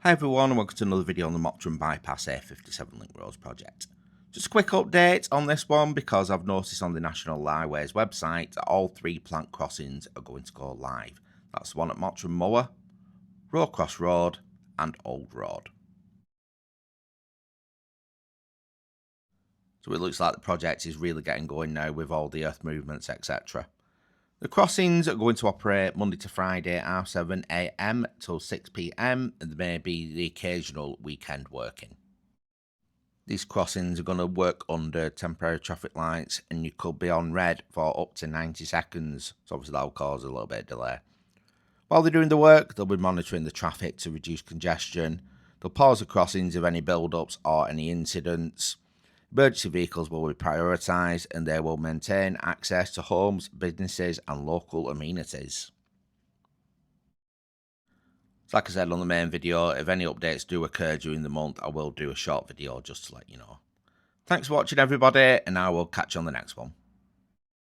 Hi everyone and welcome to another video on the Mottram Bypass A57 Link Roads project. Just a quick update on this one because I've noticed on the National Highways website that all three plant crossings are going to go live. That's the one at Mottram Moor, Rowcross Road and Old Road. So it looks like the project is really getting going now with all the earth movements, etc. The crossings are going to operate Monday to Friday at 7 AM till 6 PM, and there may be the occasional weekend working. These crossings are going to work under temporary traffic lights, and you could be on red for up to 90 seconds, so obviously that will cause a little bit of delay. While they're doing the work, they'll be monitoring the traffic to reduce congestion. They'll pause the crossings if any build-ups or any incidents. Emergency vehicles will be prioritised and they will maintain access to homes, businesses and local amenities. So like I said on the main video, if any updates do occur during the month, I will do a short video just to let you know. Thanks for watching everybody, and I will catch you on the next one.